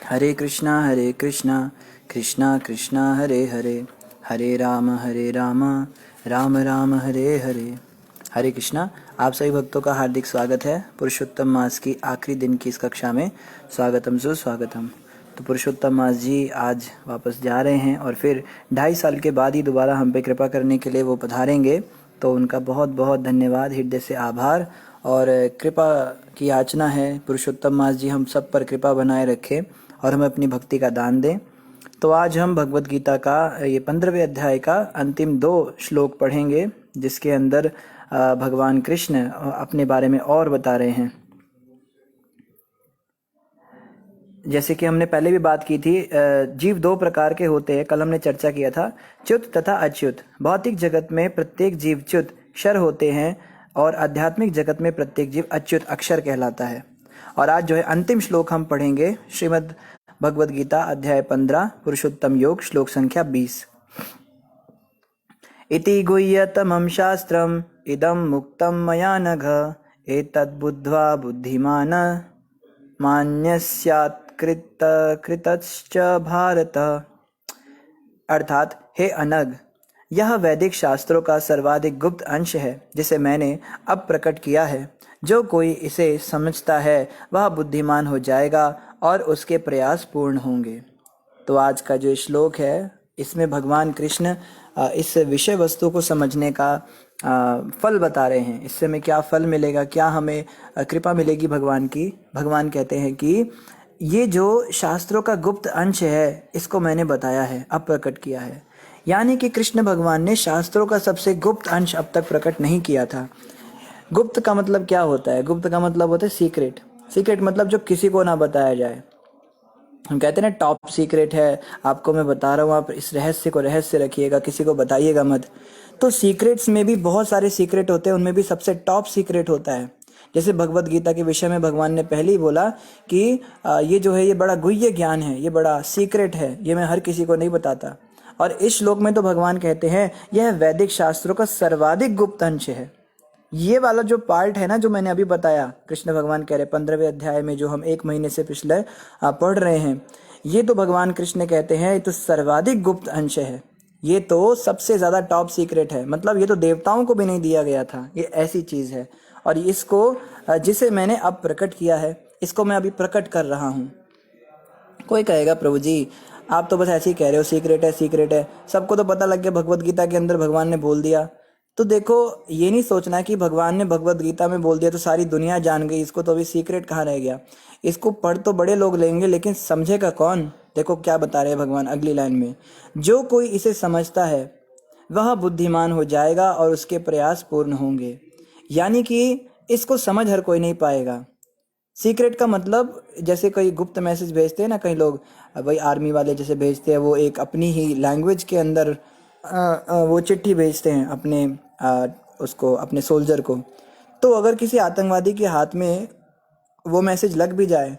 हरे कृष्णा कृष्णा कृष्णा हरे हरे, हरे राम राम राम हरे हरे। हरे कृष्णा। आप सभी भक्तों का हार्दिक स्वागत है पुरुषोत्तम मास की आखिरी दिन की इस कक्षा में। स्वागतम सुस्वागतम। तो पुरुषोत्तम मास जी आज वापस जा रहे हैं और फिर 2.5 साल के बाद ही दोबारा हम पे कृपा करने के लिए वो पधारेंगे। तो उनका बहुत बहुत धन्यवाद, हृदय से आभार और कृपा की याचना है पुरुषोत्तम मास जी हम सब पर कृपा बनाए रखें और हमें अपनी भक्ति का दान दें। तो आज हम भगवत गीता का ये 15वें अध्याय का अंतिम 2 श्लोक पढ़ेंगे, जिसके अंदर भगवान कृष्ण अपने बारे में और बता रहे हैं। जैसे कि हमने पहले भी बात की थी, जीव 2 प्रकार के होते हैं, कल हमने चर्चा किया था, च्युत तथा अच्युत। भौतिक जगत में प्रत्येक जीव च्युत क्षर होते हैं और आध्यात्मिक जगत में प्रत्येक जीव अच्युत अक्षर कहलाता है। और आज जो है अंतिम श्लोक हम पढ़ेंगे श्रीमद् भगवद गीता अध्याय 15 पुरुषोत्तम योग श्लोक संख्या 20। इति गुह्यतमं शास्त्रम् इदं मुक्तं मया नघ एतद् बुद्ध्वा बुद्धिमान् मान्यस्यात् कृतश्च भारत। अर्थात हे अनग, यह वैदिक शास्त्रों का सर्वाधिक गुप्त अंश है जिसे मैंने अब प्रकट किया है। जो कोई इसे समझता है वह बुद्धिमान हो जाएगा और उसके प्रयास पूर्ण होंगे। तो आज का जो श्लोक है इसमें भगवान कृष्ण इस विषय वस्तु को समझने का फल बता रहे हैं। इससे हमें क्या फल मिलेगा, क्या हमें कृपा मिलेगी भगवान की। भगवान कहते हैं कि ये जो शास्त्रों का गुप्त अंश है इसको मैंने बताया है, अब प्रकट किया है। यानी कि कृष्ण भगवान ने शास्त्रों का सबसे गुप्त अंश अब तक प्रकट नहीं किया था। गुप्त का मतलब क्या होता है? गुप्त का मतलब होता है सीक्रेट। सीक्रेट मतलब जो किसी को ना बताया जाए। हम कहते हैं ना टॉप सीक्रेट है, आपको मैं बता रहा हूँ, आप इस रहस्य को रहस्य रखिएगा, किसी को बताइएगा मत। तो सीक्रेट्स में भी बहुत सारे सीक्रेट होते हैं, उनमें भी सबसे टॉप सीक्रेट होता है। जैसे भगवत गीता के विषय में भगवान ने पहले ही बोला कि ये जो है ये बड़ा गुह्य ज्ञान है, ये बड़ा सीक्रेट है, ये मैं हर किसी को नहीं बताता। और इस श्लोक में तो भगवान कहते हैं यह वैदिक शास्त्रों का सर्वाधिक गुप्त अंश है। ये वाला जो पार्ट है ना, जो मैंने अभी बताया, कृष्ण भगवान कह रहे 15वें अध्याय में जो हम 1 महीने से पिछले पढ़ रहे हैं, ये तो भगवान कृष्ण कहते हैं ये तो सर्वाधिक गुप्त अंश है, ये तो सबसे ज्यादा टॉप सीक्रेट है। मतलब ये तो देवताओं को भी नहीं दिया गया था, ये ऐसी चीज है। और इसको जिसे मैंने अब प्रकट किया है, इसको मैं अभी प्रकट कर रहा हूँ। कोई कहेगा प्रभु जी आप तो बस ऐसे ही कह रहे हो सीक्रेट है सीक्रेट है, सबको तो पता लग गया भगवत गीता के अंदर भगवान ने बोल दिया। तो देखो, ये नहीं सोचना कि भगवान ने भगवत गीता में बोल दिया तो सारी दुनिया जान गई, इसको तो अभी सीक्रेट कहाँ रह गया। इसको पढ़ तो बड़े लोग लेंगे लेकिन समझेगा कौन? देखो क्या बता रहे हैं भगवान अगली लाइन में, जो कोई इसे समझता है वह बुद्धिमान हो जाएगा और उसके प्रयास पूर्ण होंगे। यानी कि इसको समझ हर कोई नहीं पाएगा। सीक्रेट का मतलब जैसे कोई गुप्त मैसेज भेजते हैं ना कई लोग, वही आर्मी वाले जैसे भेजते हैं, वो एक अपनी ही लैंग्वेज के अंदर वो चिट्ठी भेजते हैं अपने उसको, अपने सोल्जर को। तो अगर किसी आतंकवादी के हाथ में वो मैसेज लग भी जाए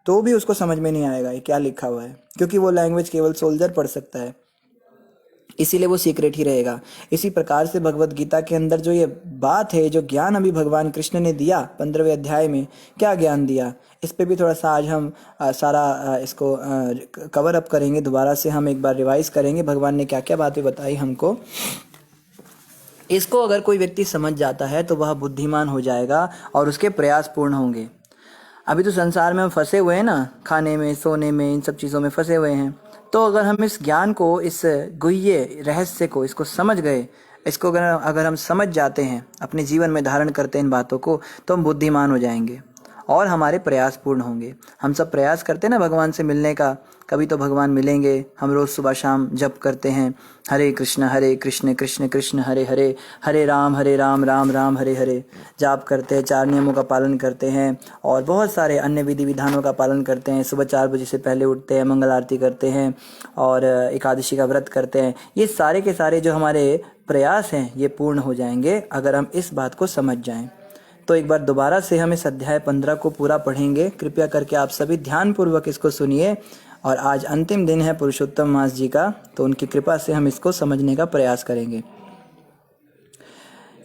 तो भी उसको समझ में नहीं आएगा ये क्या लिखा हुआ है, क्योंकि वो लैंग्वेज केवल सोल्जर पढ़ सकता है, इसीलिए वो सीक्रेट ही रहेगा। इसी प्रकार से भगवत गीता के अंदर जो ये बात है, जो ज्ञान अभी भगवान कृष्ण ने दिया 15वें अध्याय में, क्या ज्ञान दिया, इस पे भी थोड़ा सा आज हम सारा इसको कवर अप करेंगे। दोबारा से हम एक बार रिवाइज करेंगे भगवान ने क्या क्या बातें बताई हमको। इसको अगर कोई व्यक्ति समझ जाता है तो वह बुद्धिमान हो जाएगा और उसके प्रयास पूर्ण होंगे। अभी तो संसार में हम फंसे हुए हैं ना, खाने में, सोने में, इन सब चीज़ों में फंसे हुए हैं। तो अगर हम इस ज्ञान को, इस गुह्य रहस्य को, इसको समझ गए, इसको अगर हम समझ जाते हैं, अपने जीवन में धारण करते हैं इन बातों को, तो हम बुद्धिमान हो जाएंगे और हमारे प्रयास पूर्ण होंगे। हम सब प्रयास करते हैं ना भगवान से मिलने का, कभी तो भगवान मिलेंगे। हम रोज़ सुबह शाम जप करते हैं हरे कृष्ण कृष्ण कृष्ण हरे हरे, हरे राम राम राम हरे हरे, जाप करते हैं, 4 नियमों का पालन करते हैं और बहुत सारे अन्य विधि विधानों का पालन करते हैं। सुबह 4 बजे से पहले उठते हैं, मंगल आरती करते हैं और एकादशी का व्रत करते हैं। ये सारे के सारे जो हमारे प्रयास हैं ये पूर्ण हो जाएंगे अगर हम इस बात को समझ जाएं। तो एक बार दोबारा से हम इस अध्याय 15 को पूरा पढ़ेंगे। कृपया करके आप सभी ध्यानपूर्वक इसको सुनिए। और आज अंतिम दिन है पुरुषोत्तम मास जी का, तो उनकी कृपा से हम इसको समझने का प्रयास करेंगे।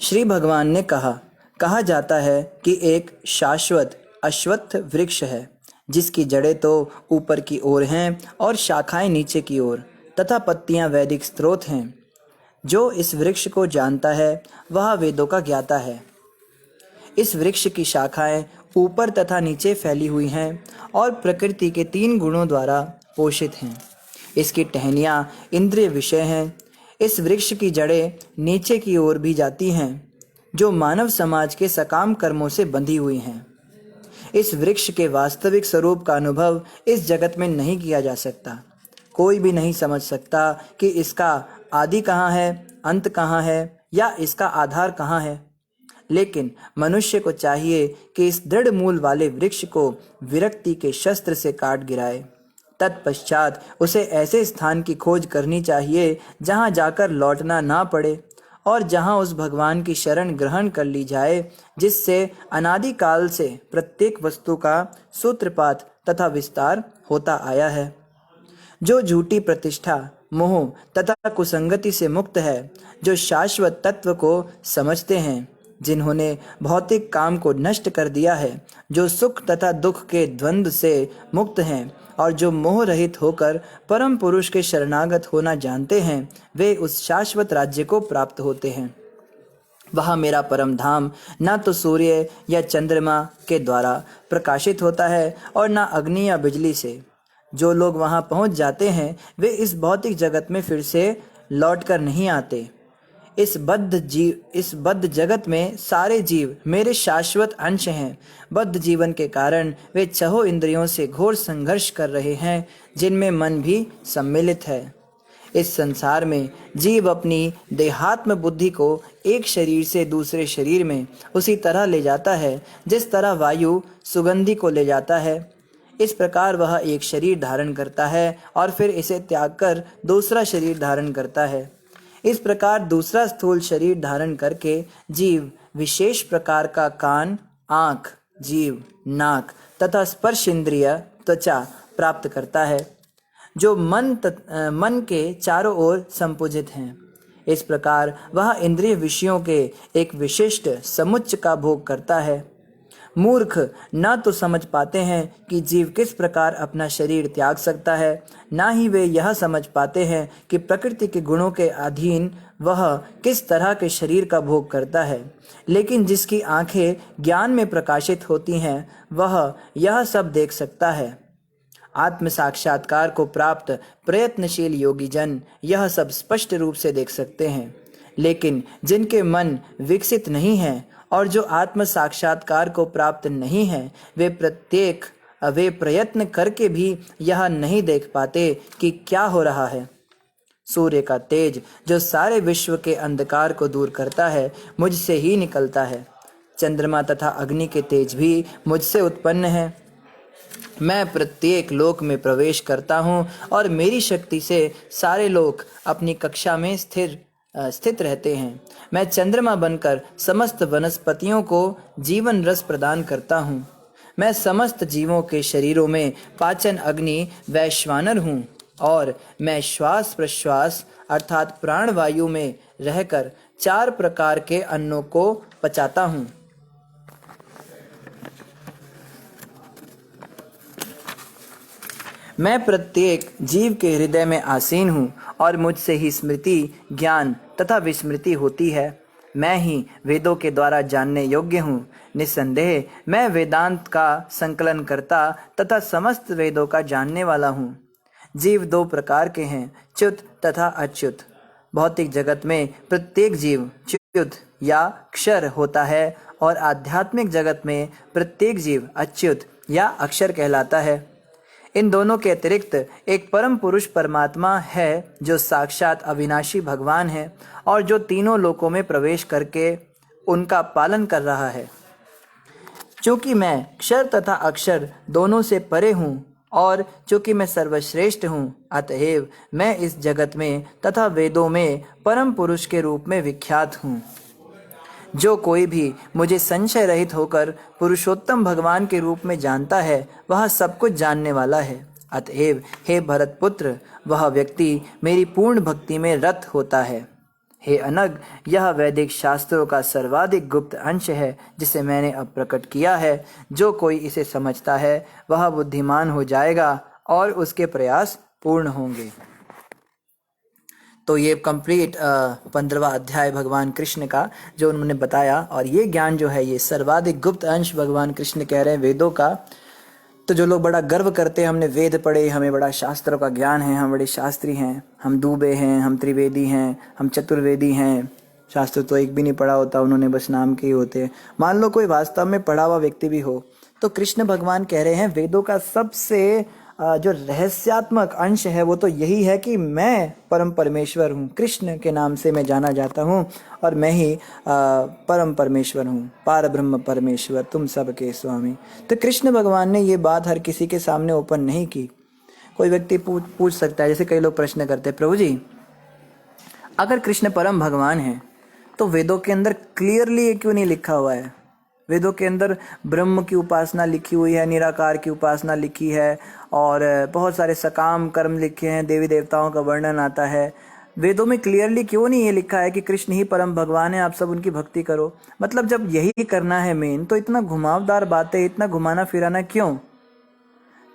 श्री भगवान ने कहा जाता है कि एक शाश्वत अश्वत्थ वृक्ष है जिसकी जड़ें तो ऊपर की ओर हैं और शाखाएं नीचे की ओर, तथा पत्तियां वैदिक स्रोत हैं। जो इस वृक्ष को जानता है वह वेदों का ज्ञाता है। इस वृक्ष की शाखाएं ऊपर तथा नीचे फैली हुई हैं और प्रकृति के 3 गुणों द्वारा पोषित हैं। इसकी टहनियाँ इंद्रिय विषय हैं। इस वृक्ष की जड़ें नीचे की ओर भी जाती हैं, जो मानव समाज के सकाम कर्मों से बंधी हुई हैं। इस वृक्ष के वास्तविक स्वरूप का अनुभव इस जगत में नहीं किया जा सकता। कोई भी नहीं समझ सकता कि इसका आदि कहाँ है, अंत कहाँ है या इसका आधार कहाँ है। लेकिन मनुष्य को चाहिए कि इस दृढ़ मूल वाले वृक्ष को विरक्ति के शस्त्र से काट गिराए। तत्पश्चात उसे ऐसे स्थान की खोज करनी चाहिए जहाँ जाकर लौटना ना पड़े और जहाँ उस भगवान की शरण ग्रहण कर ली जाए, जिससे अनादिकाल से प्रत्येक वस्तु का सूत्रपात तथा विस्तार होता आया है। जो झूठी प्रतिष्ठा, मोह तथा कुसंगति से मुक्त है, जो शाश्वत तत्व को समझते हैं, जिन्होंने भौतिक काम को नष्ट कर दिया है, जो सुख तथा दुख के द्वंद्व से मुक्त हैं और जो मोह रहित होकर परम पुरुष के शरणागत होना जानते हैं, वे उस शाश्वत राज्य को प्राप्त होते हैं। वह मेरा परम धाम न तो सूर्य या चंद्रमा के द्वारा प्रकाशित होता है और न अग्नि या बिजली से। जो लोग वहां पहुंच जाते हैं वे इस भौतिक जगत में फिर से लौटकर नहीं आते। इस बद्ध जगत में सारे जीव मेरे शाश्वत अंश हैं। बद्ध जीवन के कारण वे छहों इंद्रियों से घोर संघर्ष कर रहे हैं, जिनमें मन भी सम्मिलित है। इस संसार में जीव अपनी देहात्म बुद्धि को एक शरीर से दूसरे शरीर में उसी तरह ले जाता है जिस तरह वायु सुगंधि को ले जाता है। इस प्रकार वह एक शरीर धारण करता है और फिर इसे त्याग कर दूसरा शरीर धारण करता है। इस प्रकार दूसरा स्थूल शरीर धारण करके जीव विशेष प्रकार का कान, आँख, जीव, नाक तथा स्पर्श इंद्रिय, त्वचा प्राप्त करता है, जो मन के चारों ओर संपूजित हैं। इस प्रकार वह इंद्रिय विषयों के एक विशिष्ट समुच्च का भोग करता है। मूर्ख न तो समझ पाते हैं कि जीव किस प्रकार अपना शरीर त्याग सकता है, ना ही वे यह समझ पाते हैं कि प्रकृति के गुणों के अधीन वह किस तरह के शरीर का भोग करता है। लेकिन जिसकी आंखें ज्ञान में प्रकाशित होती हैं, वह यह सब देख सकता है। आत्म साक्षात्कार को प्राप्त प्रयत्नशील योगी जन यह सब स्पष्ट रूप से देख सकते हैं। लेकिन जिनके मन विकसित नहीं हैं और जो आत्म साक्षात्कार को प्राप्त नहीं हैं, वे प्रयत्न करके भी यह नहीं देख पाते कि क्या हो रहा है। सूर्य का तेज जो सारे विश्व के अंधकार को दूर करता है, मुझसे ही निकलता है। चंद्रमा तथा अग्नि के तेज भी मुझसे उत्पन्न है। मैं प्रत्येक लोक में प्रवेश करता हूँ और मेरी शक्ति से सारे लोक अपनी कक्षा में स्थित रहते हैं। मैं चंद्रमा बनकर समस्त वनस्पतियों को जीवन रस प्रदान करता हूँ। मैं समस्त जीवों के शरीरों में पाचन अग्नि वैश्वानर हूँ और मैं श्वास प्रश्वास अर्थात प्राणवायु में रहकर 4 प्रकार के अन्नों को पचाता हूँ। मैं प्रत्येक जीव के हृदय में आसीन हूँ और मुझसे ही स्मृति, ज्ञान तथा विस्मृति होती है। मैं ही वेदों के द्वारा जानने योग्य हूँ। निस्संदेह मैं वेदांत का संकलन करता तथा समस्त वेदों का जानने वाला हूँ। जीव 2 प्रकार के हैं, च्युत तथा अच्युत। भौतिक जगत में प्रत्येक जीव च्युत या क्षर होता है और आध्यात्मिक जगत में प्रत्येक जीव अच्युत या अक्षर कहलाता है। इन दोनों के अतिरिक्त एक परम पुरुष परमात्मा है जो साक्षात अविनाशी भगवान है और जो तीनों लोकों में प्रवेश करके उनका पालन कर रहा है। चूँकि मैं क्षर तथा अक्षर दोनों से परे हूँ और चूँकि मैं सर्वश्रेष्ठ हूँ, अतएव मैं इस जगत में तथा वेदों में परम पुरुष के रूप में विख्यात हूँ। जो कोई भी मुझे संशय रहित होकर पुरुषोत्तम भगवान के रूप में जानता है, वह सब कुछ जानने वाला है। अतएव हे भरतपुत्र, वह व्यक्ति मेरी पूर्ण भक्ति में रत होता है। हे अनग, यह वैदिक शास्त्रों का सर्वाधिक गुप्त अंश है जिसे मैंने अब प्रकट किया है। जो कोई इसे समझता है वह बुद्धिमान हो जाएगा और उसके प्रयास पूर्ण होंगे। तो ये कंप्लीट 15वां अध्याय भगवान कृष्ण का जो उन्होंने बताया, और ये ज्ञान जो है ये सर्वाधिक गुप्त अंश भगवान कृष्ण कह रहे हैं वेदों का। तो जो लोग बड़ा गर्व करते हैं हमने वेद पढ़े, हमें बड़ा शास्त्रों का ज्ञान है, हम बड़े शास्त्री हैं, हम दूबे हैं, हम त्रिवेदी हैं, हम चतुर्वेदी हैं, शास्त्र तो एक भी नहीं पढ़ा होता, उन्होंने बस नाम के ही होते हैं। मान लो कोई वास्तव में पढ़ा हुआ व्यक्ति भी हो, तो कृष्ण भगवान कह रहे हैं वेदों का सबसे जो रहस्यात्मक अंश है वो तो यही है कि मैं परम परमेश्वर हूँ, कृष्ण के नाम से मैं जाना जाता हूँ और मैं ही परम परमेश्वर हूँ, पार ब्रह्म परमेश्वर, तुम सबके स्वामी। तो कृष्ण भगवान ने ये बात हर किसी के सामने ओपन नहीं की। कोई व्यक्ति पूछ सकता है, जैसे कई लोग प्रश्न करते हैं, प्रभु जी अगर कृष्ण परम भगवान है तो वेदों के अंदर क्लियरली ये क्यों नहीं लिखा हुआ है? वेदों के अंदर ब्रह्म की उपासना लिखी हुई है, निराकार की उपासना लिखी है, और बहुत सारे सकाम कर्म लिखे हैं, देवी देवताओं का वर्णन आता है। वेदों में क्लियरली क्यों नहीं ये लिखा है कि कृष्ण ही परम भगवान है, आप सब उनकी भक्ति करो? मतलब जब यही करना है मेन, तो इतना घुमावदार बातें, इतना घुमाना फिराना क्यों?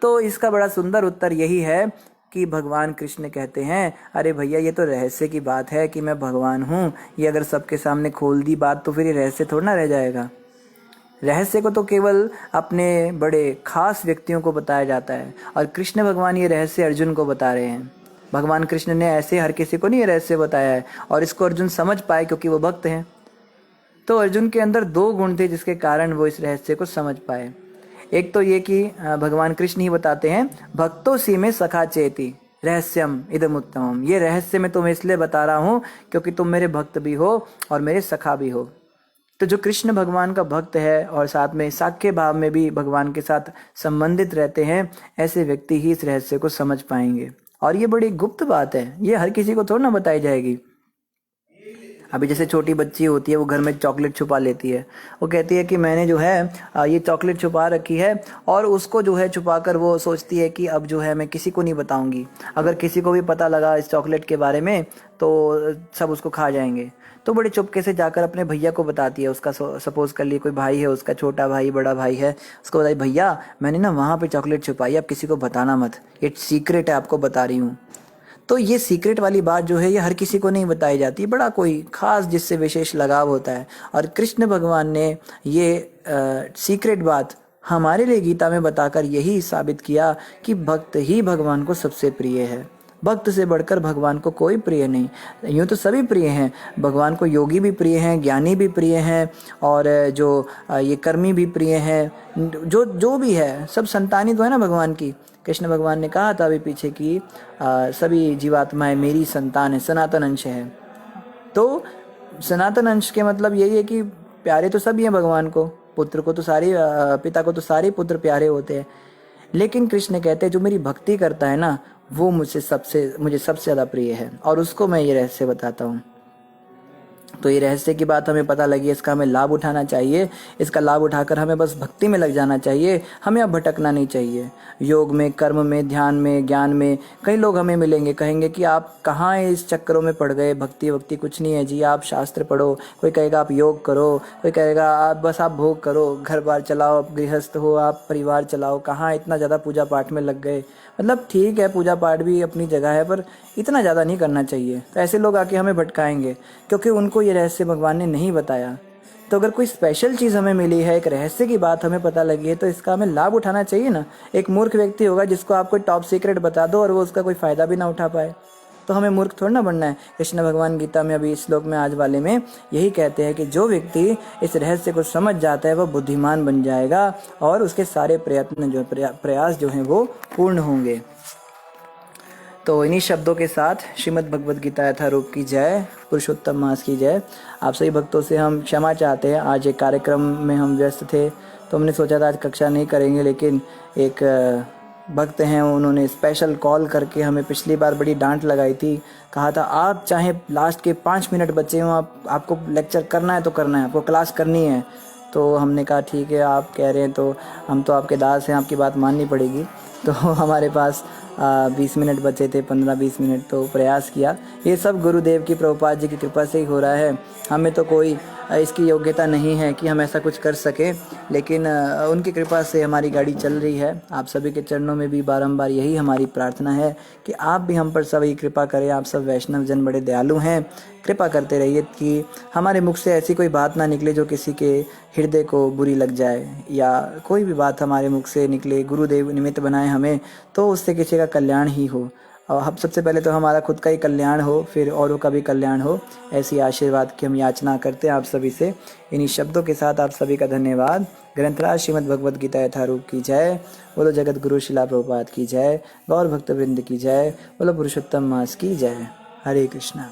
तो इसका बड़ा सुंदर उत्तर यही है कि भगवान कृष्ण कहते हैं, अरे भैया ये तो रहस्य की बात है कि मैं भगवान हूँ, ये अगर सबके सामने खोल दी बात तो फिर ये रहस्य थोड़ा ना रह जाएगा। रहस्य को तो केवल अपने बड़े खास व्यक्तियों को बताया जाता है, और कृष्ण भगवान ये रहस्य अर्जुन को बता रहे हैं। भगवान कृष्ण ने ऐसे हर किसी को नहीं ये रहस्य बताया है, और इसको अर्जुन समझ पाए क्योंकि वो भक्त हैं। तो अर्जुन के अंदर 2 गुण थे जिसके कारण वो इस रहस्य को समझ पाए। एक तो ये कि भगवान कृष्ण ही बताते हैं, भक्तों सी में सखा चेती रहस्यम इदम उत्तमम, ये रहस्य मैं तुम्हें इसलिए बता रहा हूँ क्योंकि तुम मेरे भक्त भी हो और मेरे सखा भी हो। तो जो कृष्ण भगवान का भक्त है और साथ में साख्य भाव में भी भगवान के साथ संबंधित रहते हैं, ऐसे व्यक्ति ही इस रहस्य को समझ पाएंगे। और ये बड़ी गुप्त बात है, ये हर किसी को थोड़ा ना बताई जाएगी। अभी जैसे छोटी बच्ची होती है, वो घर में चॉकलेट छुपा लेती है, वो कहती है कि मैंने जो है ये चॉकलेट छुपा रखी है, और उसको जो है छुपाकर वो सोचती है कि अब जो है मैं किसी को नहीं बताऊंगी, अगर किसी को भी पता लगा इस चॉकलेट के बारे में तो सब उसको खा जाएंगे। तो बड़े चुपके से जाकर अपने भैया को बताती है, उसका सपोज कर लिए कोई भाई है, उसका छोटा भाई बड़ा भाई है, उसको बताई भैया मैंने ना वहाँ पे चॉकलेट छुपाई, अब किसी को बताना मत, ये सीक्रेट है, आपको बता रही हूँ। तो ये सीक्रेट वाली बात जो है ये हर किसी को नहीं बताई जाती, बड़ा कोई खास जिससे विशेष लगाव होता है। और कृष्ण भगवान ने ये सीक्रेट बात हमारे लिए गीता में बताकर यही साबित किया कि भक्त ही भगवान को सबसे प्रिय है, भक्त से बढ़कर भगवान को कोई प्रिय नहीं। यूँ तो सभी प्रिय हैं, भगवान को योगी भी प्रिय हैं, ज्ञानी भी प्रिय हैं, और जो ये कर्मी भी प्रिय हैं, जो भी है सब संतानी तो है ना भगवान की। कृष्ण भगवान ने कहा था अभी पीछे कि सभी जीवात्माएं मेरी संतान है, सनातन अंश है। तो सनातन अंश के मतलब यही है कि प्यारे तो सभी हैं भगवान को, पुत्र को तो सारे पिता को तो सारे पुत्र प्यारे होते हैं, लेकिन कृष्ण कहते हैं जो मेरी भक्ति करता है ना वो मुझे सबसे ज़्यादा प्रिय है, और उसको मैं ये रहस्य बताता हूँ। तो ये रहस्य की बात हमें पता लगी, इसका हमें लाभ उठाना चाहिए, इसका लाभ उठाकर हमें बस भक्ति में लग जाना चाहिए, हमें अब भटकना नहीं चाहिए। योग में, कर्म में, ध्यान में, ज्ञान में कई लोग हमें मिलेंगे, कहेंगे कि आप कहाँ इस चक्करों में पड़ गए, भक्ति वक्ति कुछ नहीं है जी, आप शास्त्र पढ़ो। कोई कहेगा आप योग करो, कोई कहेगा आप भोग करो, घर बार चलाओ, आप गृहस्थ हो, आप परिवार चलाओ, कहाँ इतना ज़्यादा पूजा पाठ में लग गए। मतलब ठीक है, पूजा पाठ भी अपनी जगह है, पर इतना ज़्यादा नहीं करना चाहिए। तो ऐसे लोग आके हमें भटकाएंगे क्योंकि उनको ये रहस्य भगवान ने नहीं बताया। तो अगर कोई स्पेशल चीज़ हमें मिली है, एक रहस्य की बात हमें पता लगी है, तो इसका हमें लाभ उठाना चाहिए ना। एक मूर्ख व्यक्ति होगा जिसको आप कोई टॉप सीक्रेट बता दो और वो उसका कोई फ़ायदा भी ना उठा पाए, तो हमें मूर्ख थोड़ा ना बनना है। कृष्ण भगवान गीता में अभी इस श्लोक में आज वाले में यही कहते हैं कि जो व्यक्ति इस रहस्य को समझ जाता है वह बुद्धिमान बन जाएगा और उसके सारे प्रयास जो हैं वो पूर्ण होंगे। तो इन्हीं शब्दों के साथ श्रीमद् भगवद गीता यथारूप की जय, पुरुषोत्तम मास की जय। आप सभी भक्तों से हम क्षमा चाहते हैं, आज एक कार्यक्रम में हम व्यस्त थे तो हमने सोचा था आज कक्षा नहीं करेंगे, लेकिन एक भक्त हैं उन्होंने स्पेशल कॉल करके हमें पिछली बार बड़ी डांट लगाई थी, कहा था आप चाहे लास्ट के 5 मिनट बचे हों, आपको लेक्चर करना है तो करना है, आपको क्लास करनी है। तो हमने कहा ठीक है, आप कह रहे हैं तो हम तो आपके दास हैं, आपकी बात माननी पड़ेगी। तो हमारे पास 20 मिनट बचे थे, 15-20 मिनट, तो प्रयास किया। ये सब गुरुदेव की, प्रभुपाद जी की कृपा से ही हो रहा है। हमें तो कोई इसकी योग्यता नहीं है कि हम ऐसा कुछ कर सकें, लेकिन उनकी कृपा से हमारी गाड़ी चल रही है। आप सभी के चरणों में भी बारंबार यही हमारी प्रार्थना है कि आप भी हम पर सभी कृपा करें। आप सब वैष्णव जन बड़े दयालु हैं, कृपा करते रहिए कि हमारे मुख से ऐसी कोई बात ना निकले जो किसी के हृदय को बुरी लग जाए, या कोई भी बात हमारे मुख से निकले, गुरुदेव निमित्त बनाए हमें, तो उससे किसी का कल्याण ही हो। और हम सबसे पहले तो हमारा खुद का ही कल्याण हो, फिर औरों का भी कल्याण हो, ऐसी आशीर्वाद की हम याचना करते हैं आप सभी से। इन्हीं शब्दों के साथ आप सभी का धन्यवाद। ग्रंथराज श्रीमद् भगवद गीता यथारूप की जय। बोलो जगत गुरु शिला प्रभुपाद की जय। गौर भक्त वृंद की जय। बोलो पुरुषोत्तम मास की जय। हरे कृष्णा।